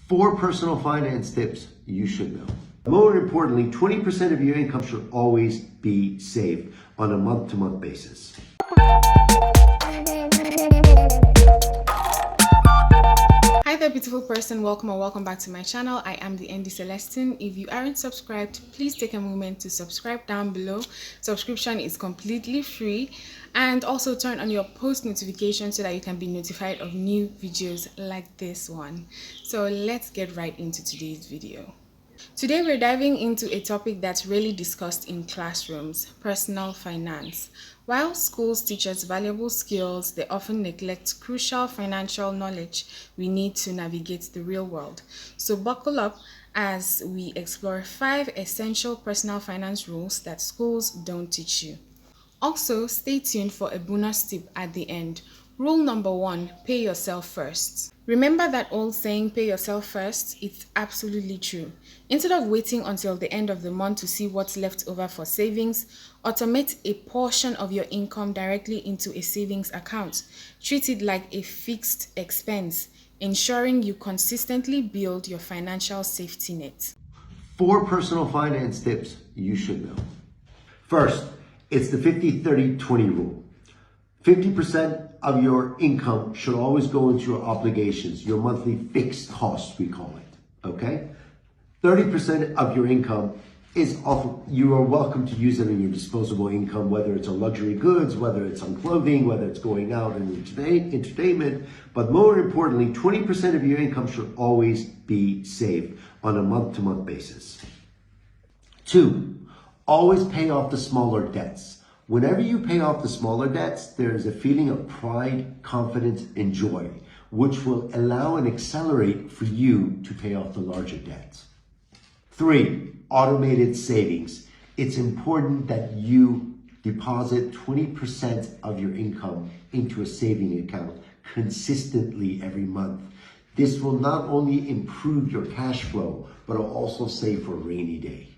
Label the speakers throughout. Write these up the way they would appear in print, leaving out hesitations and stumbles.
Speaker 1: 4 personal finance tips you should know. More importantly, 20% of your income should always be saved on a month-to-month basis.
Speaker 2: Hi there, beautiful person. Welcome or welcome back to my channel. I am the Nddy Celestine. If you aren't subscribed, please take a moment to subscribe down below. Subscription is completely free, and also turn on your post notifications so that you can be notified of new videos like this one. So let's get right into today's video. Today we're diving into a topic that's rarely discussed in classrooms: personal finance. While schools teach us valuable skills, they often neglect crucial financial knowledge we need to navigate the real world. So buckle up as we explore 5 essential personal finance rules that schools don't teach you. Also, stay tuned for a bonus tip at the end. Rule number 1, pay yourself first. Remember that old saying, pay yourself first? It's absolutely true. Instead of waiting until the end of the month to see what's left over for savings, automate a portion of your income directly into a savings account. Treat it like a fixed expense, ensuring you consistently build your financial safety net.
Speaker 1: 4 personal finance tips you should know. First, it's the 50-30-20 rule. 50% of your income should always go into your obligations, your monthly fixed costs, we call it, okay? 30% of your income is you are welcome to use it in your disposable income, whether it's on luxury goods, whether it's on clothing, whether it's going out and entertainment. But more importantly, 20% of your income should always be saved on a month-to-month basis. 2, always pay off the smaller debts. Whenever you pay off the smaller debts, there is a feeling of pride, confidence, and joy, which will allow and accelerate for you to pay off the larger debts. 3, automated savings. It's important that you deposit 20% of your income into a saving account consistently every month. This will not only improve your cash flow, but it'll also save for a rainy day.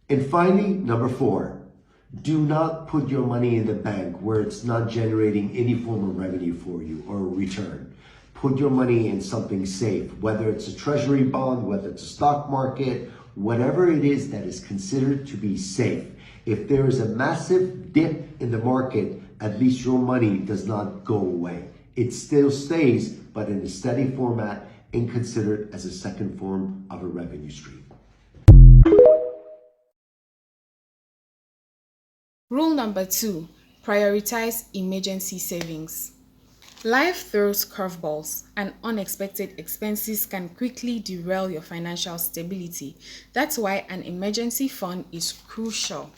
Speaker 1: And finally, number 4, do not put your money in the bank where it's not generating any form of revenue for you or a return. Put your money in something safe, whether it's a treasury bond, whether it's a stock market, whatever it is that is considered to be safe. If there is a massive dip in the market, at least your money does not go away. It still stays, but in a steady format and considered as a second form of a revenue stream.
Speaker 2: Rule number 2, prioritize emergency savings. Life throws curveballs, and unexpected expenses can quickly derail your financial stability. That's why an emergency fund is crucial.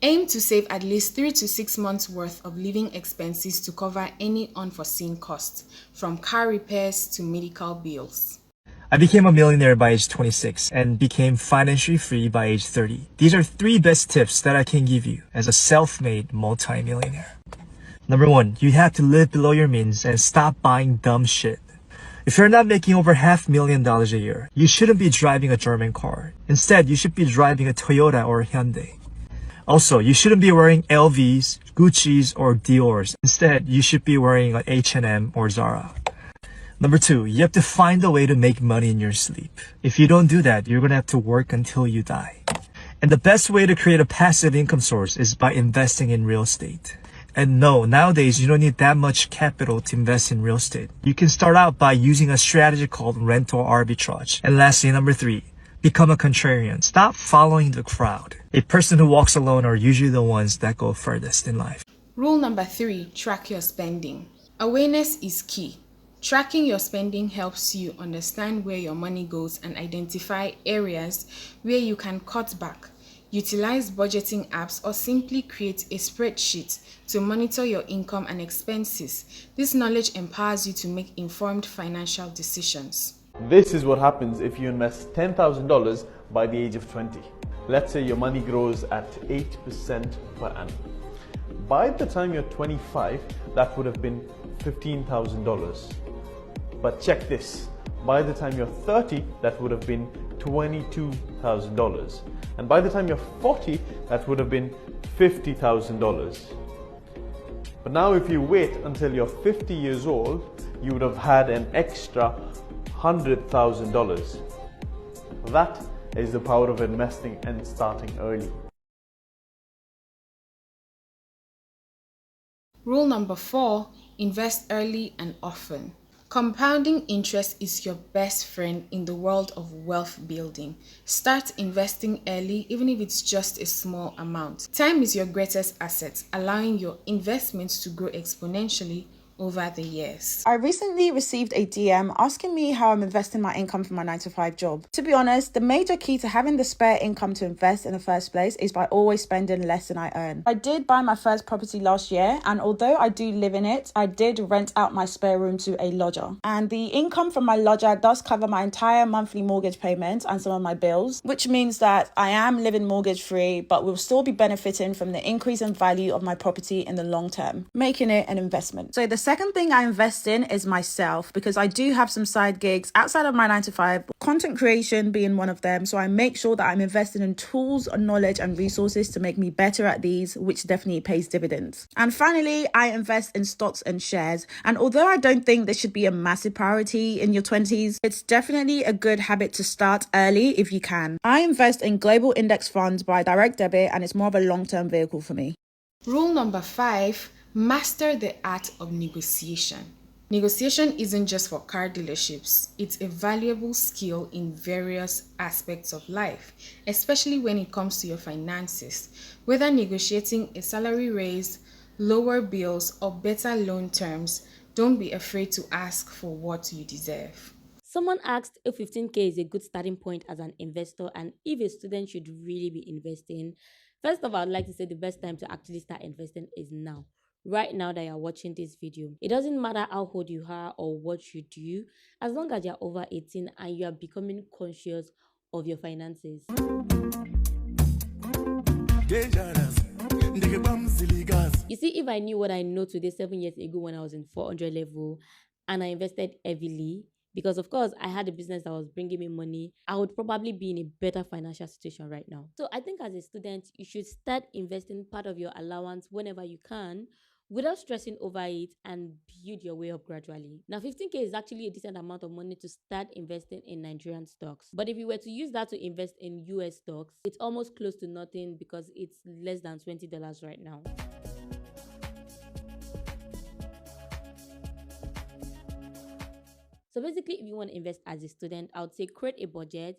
Speaker 2: Aim to save at least 3 to 6 months worth of living expenses to cover any unforeseen costs, from car repairs to medical bills.
Speaker 3: I became a millionaire by age 26 and became financially free by age 30. These are 3 best tips that I can give you as a self-made multi-millionaire. Number 1, you have to live below your means and stop buying dumb shit. If you're not making over $500,000 a year, you shouldn't be driving a German car. Instead, you should be driving a Toyota or a Hyundai. Also, you shouldn't be wearing LVs, Gucci's, or Dior's. Instead, you should be wearing an H&M or Zara. Number 2, you have to find a way to make money in your sleep. If you don't do that, you're going to have to work until you die. And the best way to create a passive income source is by investing in real estate. And no, nowadays you don't need that much capital to invest in real estate. You can start out by using a strategy called rental arbitrage. And lastly, number 3, become a contrarian. Stop following the crowd. A person who walks alone are usually the ones that go furthest in life.
Speaker 2: Rule number 3, track your spending. Awareness is key. Tracking your spending helps you understand where your money goes and identify areas where you can cut back. Utilize budgeting apps or simply create a spreadsheet to monitor your income and expenses. This knowledge empowers you to make informed financial decisions.
Speaker 4: This is what happens if you invest $10,000 by the age of 20. Let's say your money grows at 8% per annum. By the time you're 25, that would have been $15,000. But check this, by the time you're 30, that would have been $22,000. And by the time you're 40, that would have been $50,000. But now if you wait until you're 50 years old, you would have had an extra $100,000. That is the power of investing and starting early.
Speaker 2: Rule number 4, invest early and often. Compounding interest is your best friend in the world of wealth building. Start investing early, even if it's just a small amount. Time is your greatest asset, allowing your investments to grow exponentially over the years.
Speaker 5: I recently received a DM asking me how I'm investing my income from my 9-to-5 job. To be honest, the major key to having the spare income to invest in the first place is by always spending less than I earn. I did buy my first property last year, and although I do live in it, I did rent out my spare room to a lodger. And the income from my lodger does cover my entire monthly mortgage payment and some of my bills, which means that I am living mortgage free, but will still be benefiting from the increase in value of my property in the long term, making it an investment. So the second thing I invest in is myself, because I do have some side gigs outside of my 9-to-5, content creation being one of them. So I make sure that I'm investing in tools, knowledge and resources to make me better at these, which definitely pays dividends. And finally, I invest in stocks and shares. And although I don't think this should be a massive priority in your 20s, it's definitely a good habit to start early if you can. I invest in global index funds by direct debit, and it's more of a long-term vehicle for me.
Speaker 2: Rule number 5, master the art of negotiation. Negotiation isn't just for car dealerships. It's a valuable skill in various aspects of life, especially when it comes to your finances. Whether negotiating a salary raise, lower bills, or better loan terms, don't be afraid to ask for what you deserve.
Speaker 6: Someone asked if 15K is a good starting point as an investor and if a student should really be investing. First of all, I'd like to say the best time to actually start investing is now. Right now that you're watching this video. It doesn't matter how old you are or what you do, as long as you're over 18 and you are becoming conscious of your finances. You see, if I knew what I know today 7 years ago when I was in 400 level and I invested heavily, because of course I had a business that was bringing me money, I would probably be in a better financial situation right now. So I think as a student, you should start investing part of your allowance whenever you can, without stressing over it, and build your way up gradually. Now 15K is actually a decent amount of money to start investing in Nigerian stocks. But if you were to use that to invest in US stocks, it's almost close to nothing because it's less than $20 right now. So basically, if you want to invest as a student, I would say create a budget,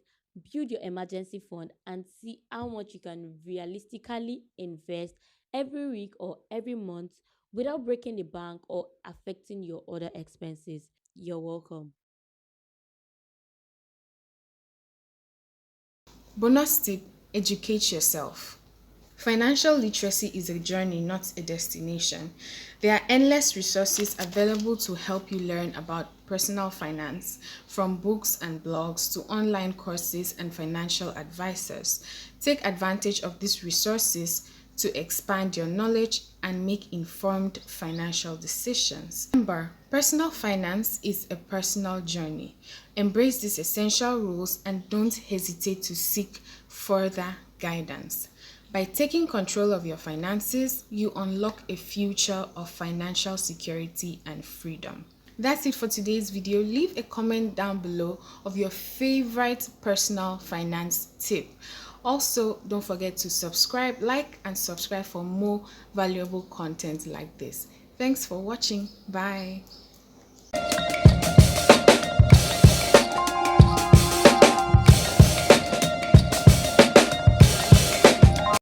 Speaker 6: build your emergency fund, and see how much you can realistically invest every week or every month without breaking the bank or affecting your other expenses. You're welcome.
Speaker 2: Bonus tip, educate yourself. Financial literacy is a journey, not a destination. There are endless resources available to help you learn about personal finance, from books and blogs to online courses and financial advisors. Take advantage of these resources to expand your knowledge and make informed financial decisions. Remember, personal finance is a personal journey. Embrace these essential rules and don't hesitate to seek further guidance. By taking control of your finances, you unlock a future of financial security and freedom. That's it for today's video. Leave a comment down below of your favorite personal finance tip. Also, don't forget to subscribe, like, and subscribe for more valuable content like this. Thanks for watching. Bye.